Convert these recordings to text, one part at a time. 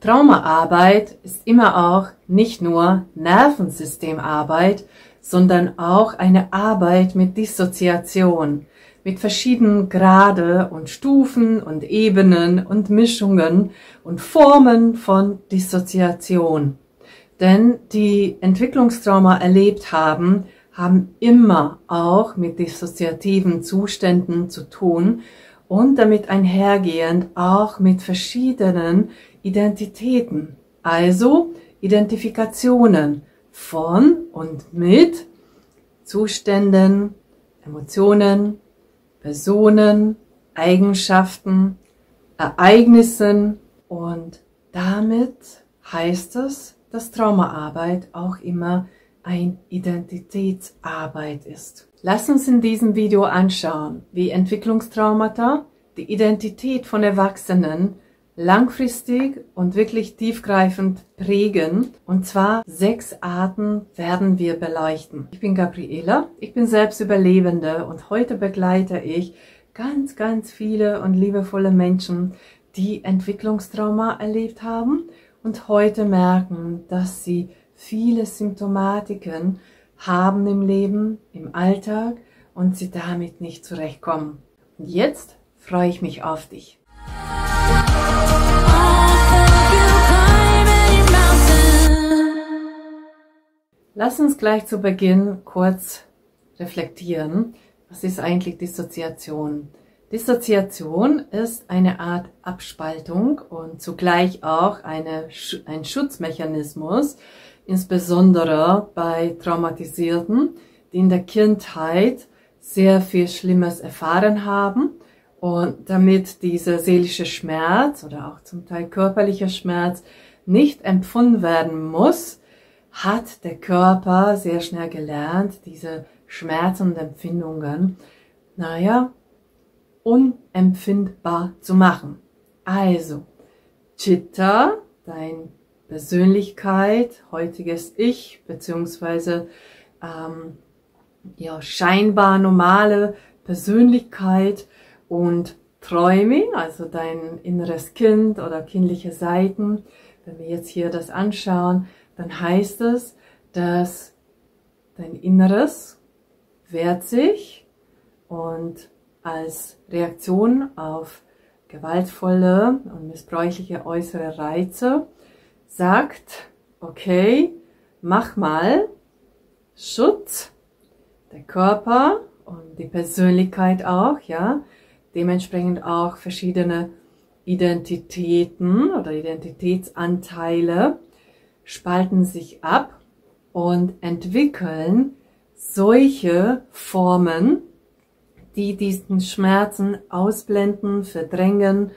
Traumaarbeit ist immer auch nicht nur Nervensystemarbeit, sondern auch eine Arbeit mit Dissoziation, mit verschiedenen Grade und Stufen und Ebenen und Mischungen und Formen von Dissoziation. Denn die Entwicklungstrauma erlebt haben, haben immer auch mit dissoziativen Zuständen zu tun und damit einhergehend auch mit verschiedenen Identitäten, also Identifikationen von und mit Zuständen, Emotionen, Personen, Eigenschaften, Ereignissen und damit heißt es, dass Traumaarbeit auch immer eine Identitätsarbeit ist. Lass uns in diesem Video anschauen, wie Entwicklungstraumata die Identität von Erwachsenen langfristig und wirklich tiefgreifend prägen. Und zwar 6 Arten werden wir beleuchten. Ich bin Gabriela, ich bin selbst Überlebende und heute begleite ich ganz viele und liebevolle Menschen, die Entwicklungstrauma erlebt haben und heute merken, dass sie viele Symptomatiken haben im Leben, im Alltag und sie damit nicht zurechtkommen. Und jetzt freue ich mich auf dich. Lass uns gleich zu Beginn kurz reflektieren. Was ist eigentlich Dissoziation? Dissoziation ist eine Art Abspaltung und zugleich auch ein Schutzmechanismus, insbesondere bei Traumatisierten, die in der Kindheit sehr viel Schlimmes erfahren haben. Und damit dieser seelische Schmerz oder auch zum Teil körperlicher Schmerz nicht empfunden werden muss, hat der Körper sehr schnell gelernt, diese Schmerzen und Empfindungen, unempfindbar zu machen. Also, Chitta, dein Persönlichkeit, heutiges Ich, beziehungsweise scheinbar normale Persönlichkeit und Träume, also dein inneres Kind oder kindliche Seiten. Wenn wir jetzt hier das anschauen, dann heißt es, dass dein Inneres wehrt sich und als Reaktion auf gewaltvolle und missbräuchliche äußere Reize sagt, okay, mach mal Schutz, der Körper und die Persönlichkeit auch, dementsprechend auch verschiedene Identitäten oder Identitätsanteile spalten sich ab und entwickeln solche Formen, die diesen Schmerzen ausblenden, verdrängen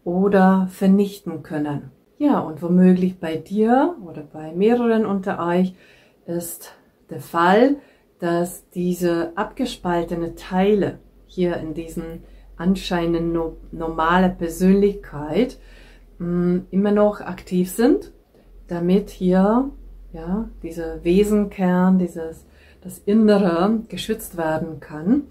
oder vernichten können. Ja, und womöglich bei dir oder bei mehreren unter euch ist der Fall, dass diese abgespaltene Teile hier in diesen anscheinend normale Persönlichkeit immer noch aktiv sind, damit hier dieser Wesenkern, das Innere geschützt werden kann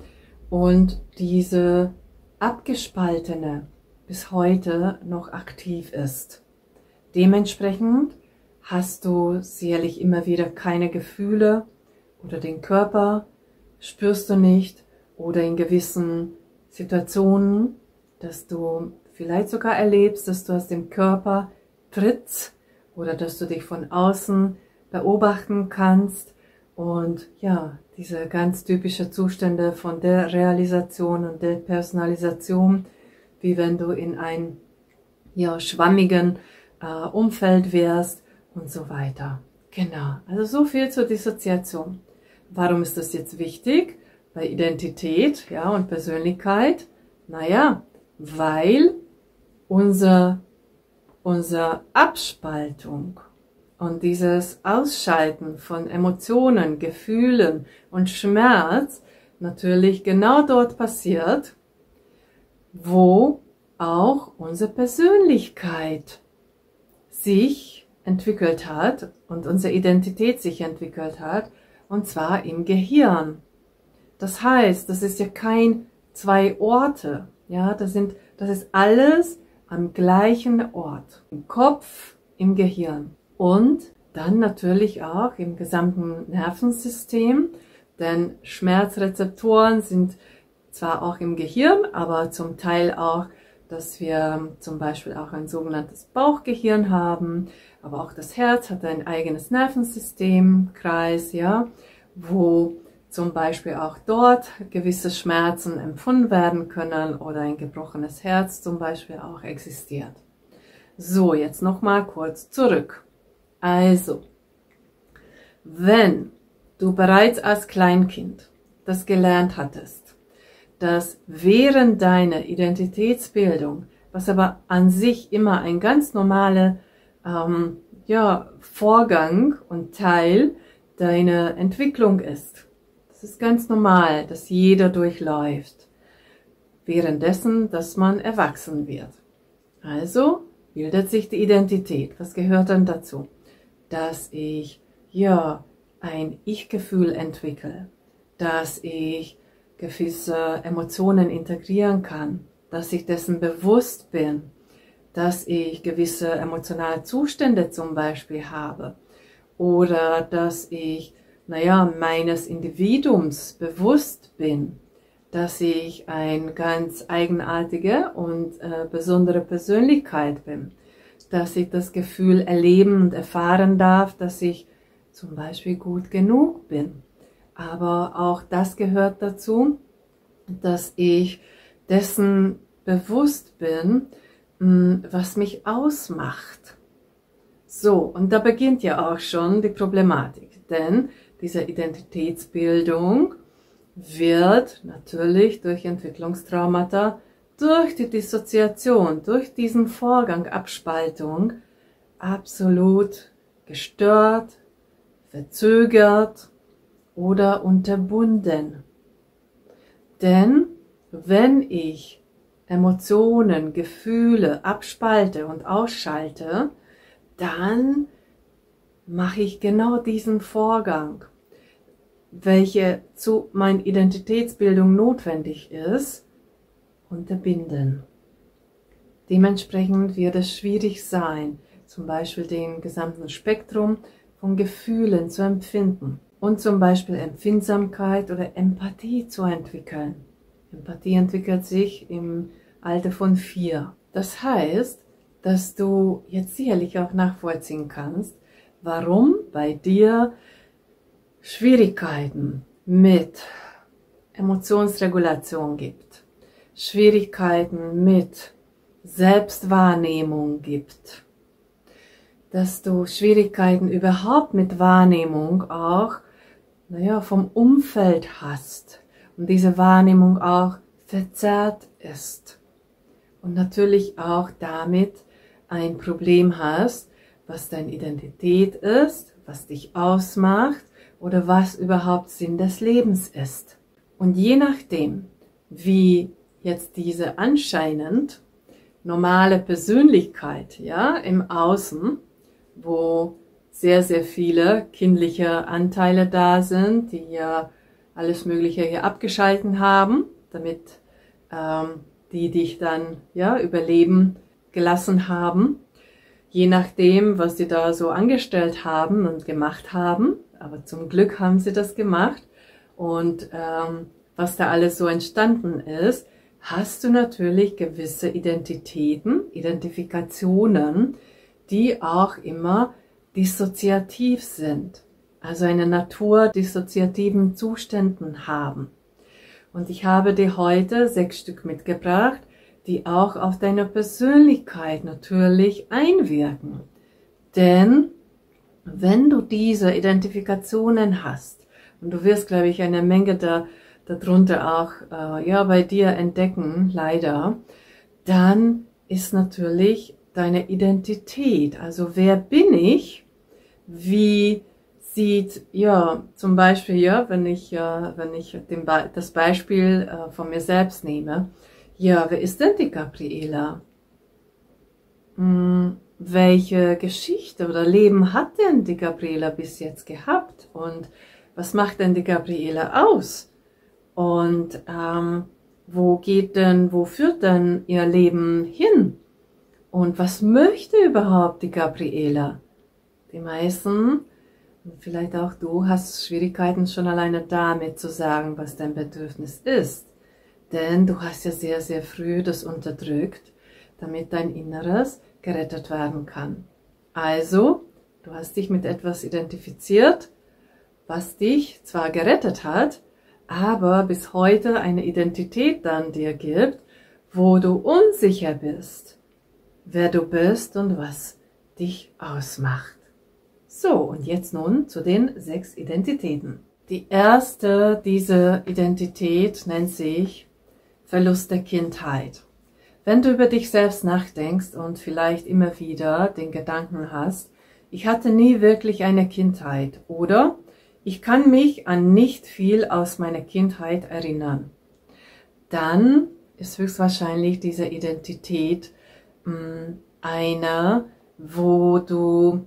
und diese abgespaltene bis heute noch aktiv ist. Dementsprechend hast du sicherlich immer wieder keine Gefühle oder den Körper spürst du nicht oder in gewissen Situationen, dass du vielleicht sogar erlebst, dass du aus dem Körper trittst oder dass du dich von außen beobachten kannst und diese ganz typische Zustände von der Realisation und der Personalisation, wie wenn du in ein schwammigen Umfeld wärst und so weiter. Genau, also so viel zur Dissoziation. Warum ist das jetzt wichtig bei Identität und Persönlichkeit? Weil unsere Abspaltung und dieses Ausschalten von Emotionen, Gefühlen und Schmerz natürlich genau dort passiert, wo auch unsere Persönlichkeit sich entwickelt hat und unsere Identität sich entwickelt hat, und zwar im Gehirn. Das heißt, das ist ja kein 2 Orte, das ist alles am gleichen Ort. Im Kopf im Gehirn und dann natürlich auch im gesamten Nervensystem, denn Schmerzrezeptoren sind zwar auch im Gehirn, aber zum Teil auch, dass wir zum Beispiel auch ein sogenanntes Bauchgehirn haben, aber auch das Herz hat ein eigenes Nervensystemkreis, ja, wo zum Beispiel auch dort gewisse Schmerzen empfunden werden können oder ein gebrochenes Herz zum Beispiel auch existiert. So, jetzt nochmal kurz zurück. Also, wenn du bereits als Kleinkind das gelernt hattest, dass während deiner Identitätsbildung, was aber an sich immer ein ganz normaler Vorgang und Teil deiner Entwicklung ist, das ist ganz normal, dass jeder durchläuft, währenddessen, dass man erwachsen wird. Also bildet sich die Identität. Was gehört dann dazu? Dass ich ein Ich-Gefühl entwickle, dass ich gewisse Emotionen integrieren kann, dass ich dessen bewusst bin, dass ich gewisse emotionale Zustände zum Beispiel habe oder dass ich, meines Individuums bewusst bin, dass ich eine ganz eigenartige und besondere Persönlichkeit bin, dass ich das Gefühl erleben und erfahren darf, dass ich zum Beispiel gut genug bin. Aber auch das gehört dazu, dass ich dessen bewusst bin, was mich ausmacht. So, und da beginnt ja auch schon die Problematik, denn diese Identitätsbildung wird natürlich durch Entwicklungstraumata, durch die Dissoziation, durch diesen Vorgang Abspaltung absolut gestört, verzögert oder unterbunden. Denn wenn ich Emotionen, Gefühle abspalte und ausschalte, dann mache ich genau diesen Vorgang, welche zu meiner Identitätsbildung notwendig ist, unterbinden. Dementsprechend wird es schwierig sein, zum Beispiel den gesamten Spektrum von Gefühlen zu empfinden und zum Beispiel Empfindsamkeit oder Empathie zu entwickeln. Empathie entwickelt sich im Alter von 4. Das heißt, dass du jetzt sicherlich auch nachvollziehen kannst, warum bei dir Schwierigkeiten mit Emotionsregulation gibt, Schwierigkeiten mit Selbstwahrnehmung gibt, dass du Schwierigkeiten überhaupt mit Wahrnehmung auch, vom Umfeld hast und diese Wahrnehmung auch verzerrt ist und natürlich auch damit ein Problem hast, was deine Identität ist, was dich ausmacht oder was überhaupt Sinn des Lebens ist. Und je nachdem, wie jetzt diese anscheinend normale Persönlichkeit, im Außen, wo sehr, sehr viele kindliche Anteile da sind, die ja alles Mögliche hier abgeschalten haben, damit die dich dann überleben gelassen haben, je nachdem, was sie da so angestellt haben und gemacht haben. Aber zum Glück haben sie das gemacht. Und was da alles so entstanden ist, hast du natürlich gewisse Identitäten, Identifikationen, die auch immer dissoziativ sind. Also eine Natur dissoziativen Zuständen haben. Und ich habe dir heute 6 Stück mitgebracht, die auch auf deine Persönlichkeit natürlich einwirken. Denn wenn du diese Identifikationen hast, und du wirst, glaube ich, eine Menge darunter auch bei dir entdecken, leider, dann ist natürlich deine Identität, also wer bin ich, wie sieht, zum Beispiel, wenn ich das Beispiel von mir selbst nehme, wer ist denn die Gabriela? Welche Geschichte oder Leben hat denn die Gabriela bis jetzt gehabt? Und was macht denn die Gabriela aus? Und wo führt denn ihr Leben hin? Und was möchte überhaupt die Gabriela? Die meisten, und vielleicht auch du, hast Schwierigkeiten schon alleine damit zu sagen, was dein Bedürfnis ist. Denn du hast ja sehr, sehr früh das unterdrückt, damit dein Inneres gerettet werden kann. Also, du hast dich mit etwas identifiziert, was dich zwar gerettet hat, aber bis heute eine Identität dann dir gibt, wo du unsicher bist, wer du bist und was dich ausmacht. So, und jetzt nun zu den 6 Identitäten. Die erste dieser Identität nennt sich Verlust der Kindheit. Wenn du über dich selbst nachdenkst und vielleicht immer wieder den Gedanken hast, ich hatte nie wirklich eine Kindheit oder ich kann mich an nicht viel aus meiner Kindheit erinnern, dann ist höchstwahrscheinlich diese Identität einer, wo du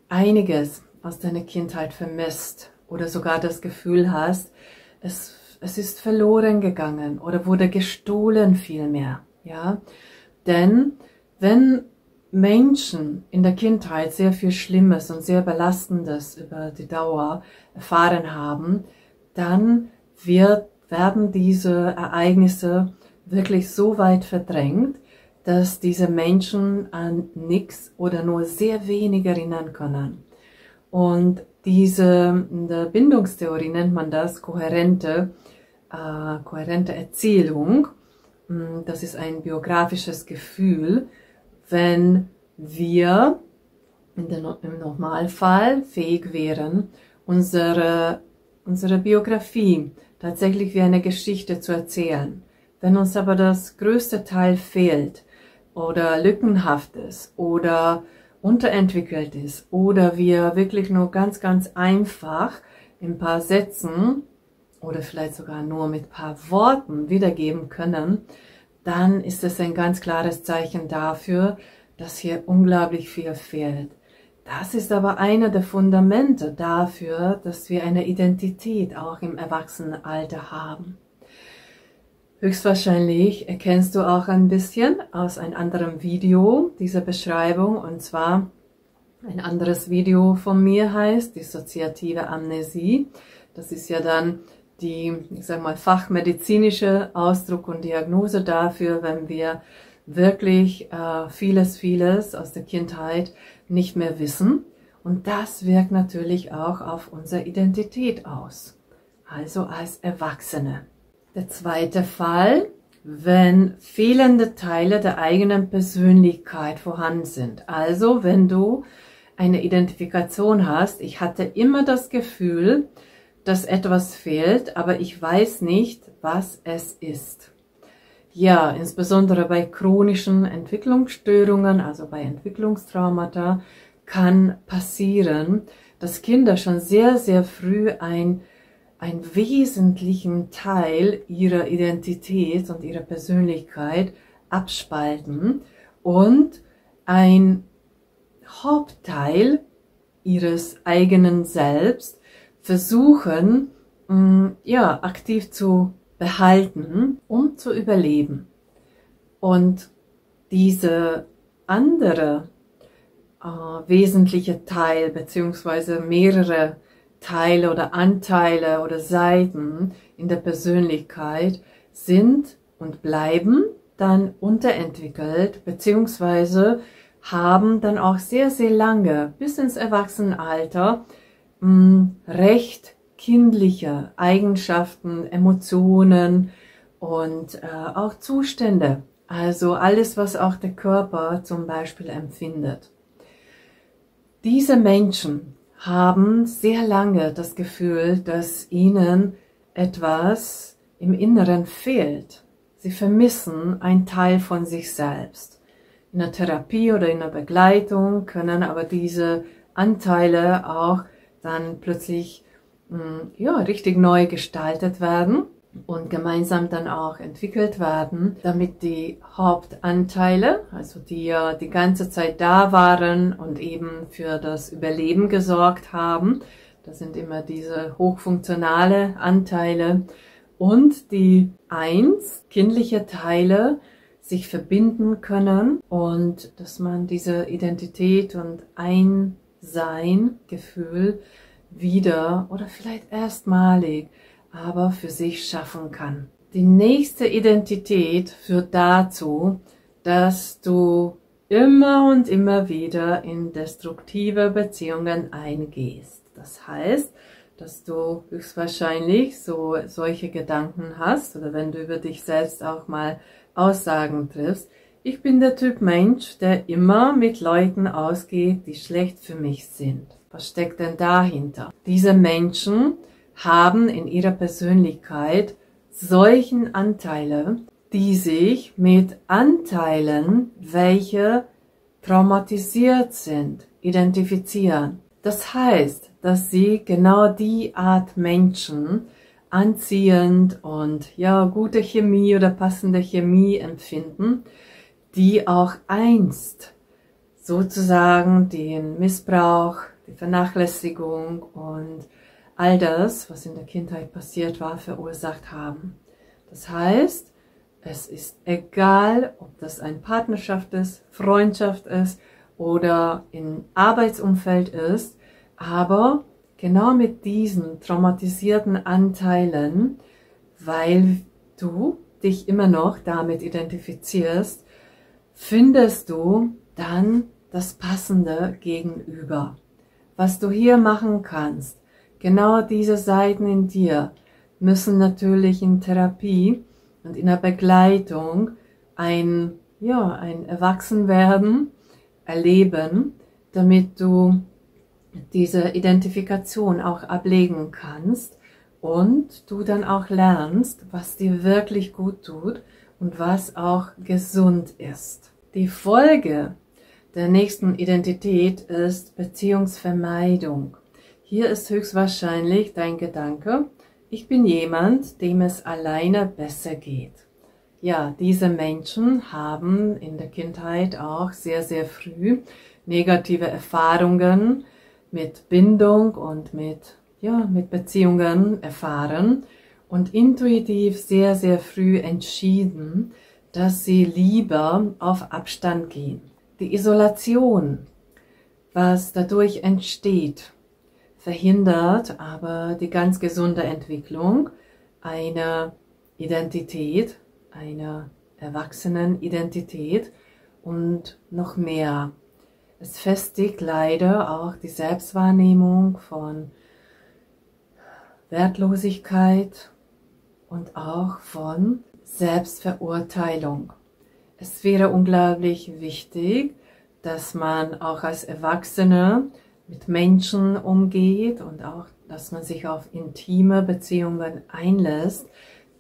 einiges aus deiner Kindheit vermisst oder sogar das Gefühl hast, es ist verloren gegangen oder wurde gestohlen vielmehr, ja? Denn wenn Menschen in der Kindheit sehr viel Schlimmes und sehr Belastendes über die Dauer erfahren haben, dann werden diese Ereignisse wirklich so weit verdrängt, dass diese Menschen an nichts oder nur sehr wenig erinnern können. Und in der Bindungstheorie nennt man das kohärente Erzählung. Das ist ein biografisches Gefühl, wenn wir im Normalfall fähig wären, unsere Biografie tatsächlich wie eine Geschichte zu erzählen. Wenn uns aber das größte Teil fehlt oder lückenhaft ist oder unterentwickelt ist oder wir wirklich nur ganz, ganz einfach in ein paar Sätzen oder vielleicht sogar nur mit ein paar Worten wiedergeben können, dann ist es ein ganz klares Zeichen dafür, dass hier unglaublich viel fehlt. Das ist aber einer der Fundamente dafür, dass wir eine Identität auch im Erwachsenenalter haben. Höchstwahrscheinlich erkennst du auch ein bisschen aus einem anderen Video diese Beschreibung, und zwar ein anderes Video von mir heißt dissoziative Amnesie. Das ist ja dann die, ich sag mal, fachmedizinische Ausdruck und Diagnose dafür, wenn wir wirklich vieles aus der Kindheit nicht mehr wissen. Und das wirkt natürlich auch auf unsere Identität aus, also als Erwachsene. Der zweite Fall, wenn fehlende Teile der eigenen Persönlichkeit vorhanden sind. Also wenn du eine Identifikation hast, ich hatte immer das Gefühl, dass etwas fehlt, aber ich weiß nicht, was es ist. Ja, insbesondere bei chronischen Entwicklungsstörungen, also bei Entwicklungstraumata, kann passieren, dass Kinder schon sehr, sehr früh einen wesentlichen Teil ihrer Identität und ihrer Persönlichkeit abspalten und ein Hauptteil ihres eigenen Selbst versuchen, aktiv zu behalten, um zu überleben. Und diese andere wesentliche Teil, beziehungsweise mehrere Teile oder Anteile oder Seiten in der Persönlichkeit sind und bleiben dann unterentwickelt, beziehungsweise haben dann auch sehr, sehr lange, bis ins Erwachsenenalter, recht kindliche Eigenschaften, Emotionen und auch Zustände. Also alles, was auch der Körper zum Beispiel empfindet. Diese Menschen haben sehr lange das Gefühl, dass ihnen etwas im Inneren fehlt. Sie vermissen einen Teil von sich selbst. In der Therapie oder in der Begleitung können aber diese Anteile auch dann plötzlich richtig neu gestaltet werden und gemeinsam dann auch entwickelt werden, damit die Hauptanteile, also die ja die ganze Zeit da waren und eben für das Überleben gesorgt haben, das sind immer diese hochfunktionale Anteile, und die kindliche Teile sich verbinden können und dass man diese Identität und Einssein-Gefühl wieder oder vielleicht erstmalig, aber für sich schaffen kann. Die nächste Identität führt dazu, dass du immer und immer wieder in destruktive Beziehungen eingehst. Das heißt, dass du höchstwahrscheinlich solche Gedanken hast oder wenn du über dich selbst auch mal Aussagen triffst. Ich bin der Typ Mensch, der immer mit Leuten ausgeht, die schlecht für mich sind. Was steckt denn dahinter? Diese Menschen haben in ihrer Persönlichkeit solchen Anteile, die sich mit Anteilen, welche traumatisiert sind, identifizieren. Das heißt, dass sie genau die Art Menschen anziehend und ja, gute Chemie oder passende Chemie empfinden, die auch einst sozusagen den Missbrauch, die Vernachlässigung und all das, was in der Kindheit passiert war, verursacht haben. Das heißt, es ist egal, ob das eine Partnerschaft ist, Freundschaft ist oder im Arbeitsumfeld ist, aber genau mit diesen traumatisierten Anteilen, weil du dich immer noch damit identifizierst, findest du dann das passende Gegenüber. Was du hier machen kannst, genau diese Seiten in dir müssen natürlich in Therapie und in der Begleitung ein Erwachsenwerden erleben, damit du diese Identifikation auch ablegen kannst und du dann auch lernst, was dir wirklich gut tut und was auch gesund ist. Die Folge der nächsten Identität ist Beziehungsvermeidung. Hier ist höchstwahrscheinlich dein Gedanke, ich bin jemand, dem es alleine besser geht. Ja, diese Menschen haben in der Kindheit auch sehr, sehr früh negative Erfahrungen mit Bindung und mit Beziehungen erfahren und intuitiv sehr, sehr früh entschieden, dass sie lieber auf Abstand gehen. Die Isolation, was dadurch entsteht, verhindert aber die ganz gesunde Entwicklung einer Identität, einer Erwachsenenidentität und noch mehr. Es festigt leider auch die Selbstwahrnehmung von Wertlosigkeit und auch von Selbstverurteilung. Es wäre unglaublich wichtig, dass man auch als Erwachsene mit Menschen umgeht und auch, dass man sich auf intime Beziehungen einlässt,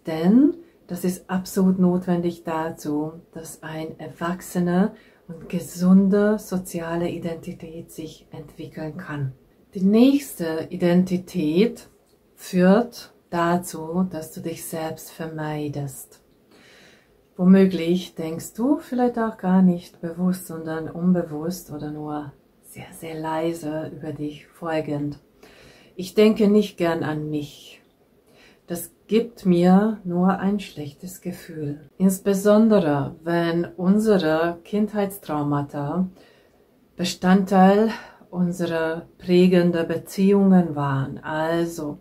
denn das ist absolut notwendig dazu, dass ein Erwachsener und gesunde soziale Identität sich entwickeln kann. Die nächste Identität führt dazu, dass du dich selbst vermeidest. Womöglich denkst du vielleicht auch gar nicht bewusst, sondern unbewusst oder nur sehr, sehr leise über dich folgend. Ich denke nicht gern an mich. Das gibt mir nur ein schlechtes Gefühl. Insbesondere, wenn unsere Kindheitstraumata Bestandteil unserer prägenden Beziehungen waren, also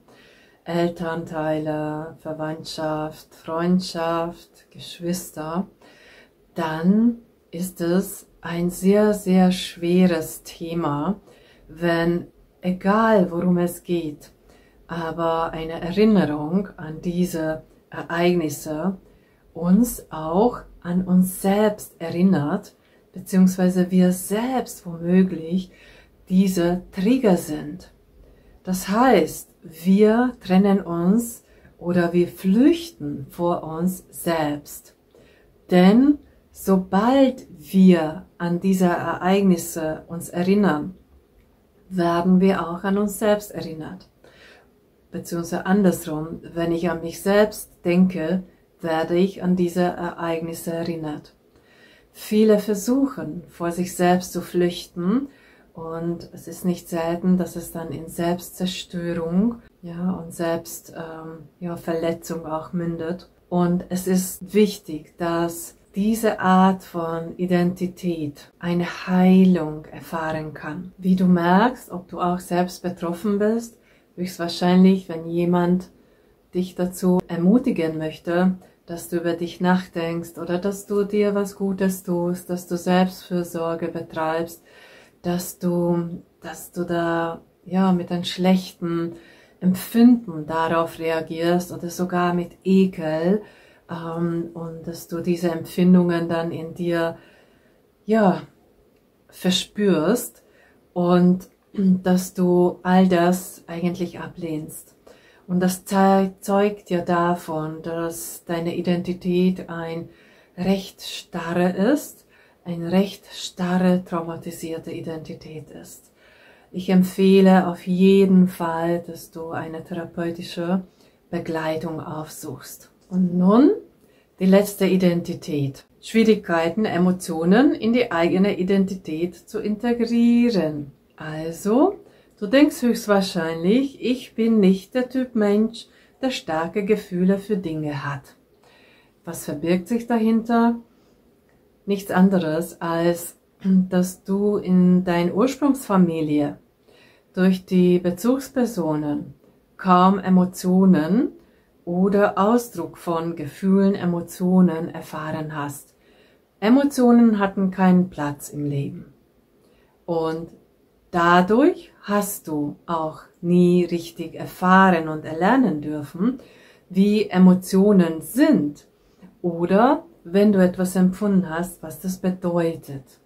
Elternteile, Verwandtschaft, Freundschaft, Geschwister, dann ist es ein sehr, sehr schweres Thema, wenn, egal worum es geht, aber eine Erinnerung an diese Ereignisse uns auch an uns selbst erinnert, beziehungsweise wir selbst womöglich diese Trigger sind. Das heißt, wir trennen uns oder wir flüchten vor uns selbst. Denn sobald wir an diese Ereignisse uns erinnern, werden wir auch an uns selbst erinnert. Beziehungsweise andersrum, wenn ich an mich selbst denke, werde ich an diese Ereignisse erinnert. Viele versuchen, vor sich selbst zu flüchten und es ist nicht selten, dass es dann in Selbstzerstörung und Selbstverletzung auch mündet. Und es ist wichtig, dass diese Art von Identität eine Heilung erfahren kann. Wie du merkst, ob du auch selbst betroffen bist, höchstwahrscheinlich, wenn jemand dich dazu ermutigen möchte, dass du über dich nachdenkst oder dass du dir was Gutes tust, dass du Selbstfürsorge betreibst, dass du da ja mit einem schlechten Empfinden darauf reagierst oder sogar mit Ekel, und dass du diese Empfindungen dann in dir ja verspürst und dass du all das eigentlich ablehnst. Und das zeugt ja davon, dass deine Identität ein recht starre ist, eine recht starre traumatisierte Identität ist. Ich empfehle auf jeden Fall, dass du eine therapeutische Begleitung aufsuchst. Und nun die letzte Identität. Schwierigkeiten, Emotionen in die eigene Identität zu integrieren. Also, du denkst höchstwahrscheinlich, ich bin nicht der Typ Mensch, der starke Gefühle für Dinge hat. Was verbirgt sich dahinter? Nichts anderes, als dass du in deiner Ursprungsfamilie durch die Bezugspersonen kaum Emotionen oder Ausdruck von Gefühlen, Emotionen erfahren hast. Emotionen hatten keinen Platz im Leben. Und dadurch hast du auch nie richtig erfahren und erlernen dürfen, wie Emotionen sind oder wenn du etwas empfunden hast, was das bedeutet.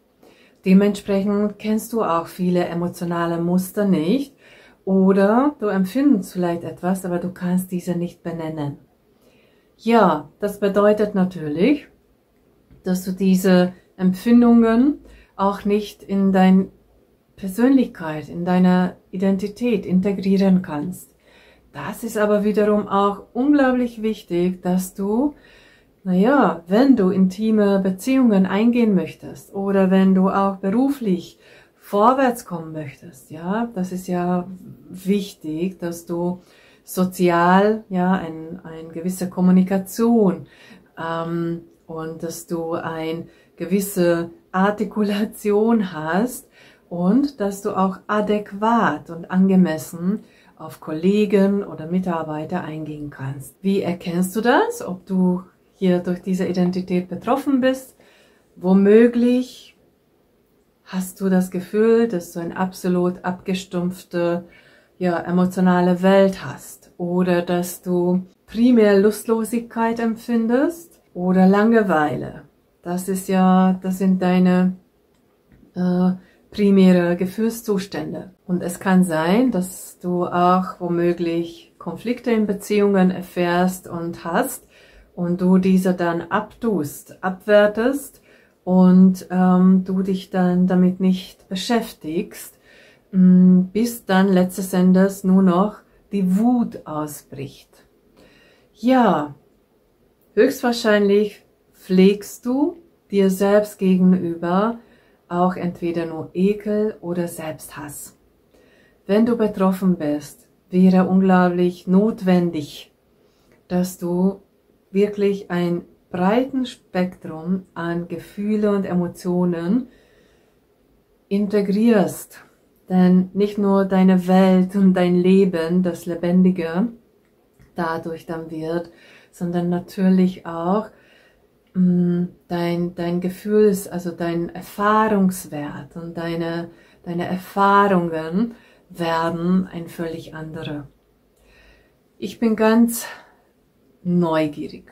Dementsprechend kennst du auch viele emotionale Muster nicht oder du empfindest vielleicht etwas, aber du kannst diese nicht benennen. Ja, das bedeutet natürlich, dass du diese Empfindungen auch nicht in deine Persönlichkeit, in deine Identität integrieren kannst. Das ist aber wiederum auch unglaublich wichtig, dass du wenn du intime Beziehungen eingehen möchtest oder wenn du auch beruflich vorwärts kommen möchtest, ja, das ist ja wichtig, dass du sozial, ja, eine gewisse Kommunikation und dass du eine gewisse Artikulation hast und dass du auch adäquat und angemessen auf Kollegen oder Mitarbeiter eingehen kannst. Wie erkennst du das, ob du hier durch diese Identität betroffen bist? Womöglich hast du das Gefühl, dass du eine absolut abgestumpfte, ja, emotionale Welt hast oder dass du primär Lustlosigkeit empfindest oder Langeweile. Das sind deine primäre Gefühlszustände. Und es kann sein, dass du auch womöglich Konflikte in Beziehungen erfährst und hast, und du diese dann abtust, abwertest und du dich dann damit nicht beschäftigst, bis dann letztes Endes nur noch die Wut ausbricht. Ja, höchstwahrscheinlich pflegst du dir selbst gegenüber auch entweder nur Ekel oder Selbsthass. Wenn du betroffen bist, wäre unglaublich notwendig, dass du wirklich ein breites Spektrum an Gefühle und Emotionen integrierst. Denn nicht nur deine Welt und dein Leben, das Lebendige, dadurch dann wird, sondern natürlich auch dein Gefühls-, also dein Erfahrungswert und deine Erfahrungen werden ein völlig andere. Ich bin ganz neugierig,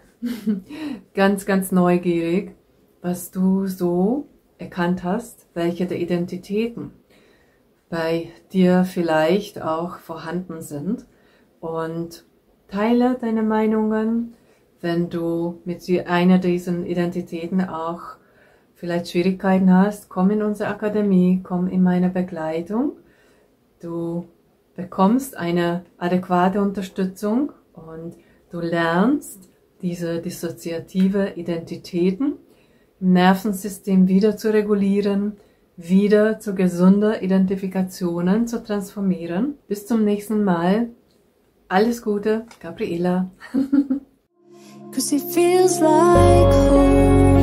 ganz neugierig, was du so erkannt hast, welche der Identitäten bei dir vielleicht auch vorhanden sind, und teile deine Meinungen, wenn du mit einer dieser Identitäten auch vielleicht Schwierigkeiten hast. Komm in unsere Akademie, komm in meine Begleitung. Du bekommst eine adäquate Unterstützung und du lernst diese dissoziative Identitäten im Nervensystem wieder zu regulieren, wieder zu gesunder Identifikationen zu transformieren. Bis zum nächsten Mal. Alles Gute, Gabriela. 'Cause it feels like home.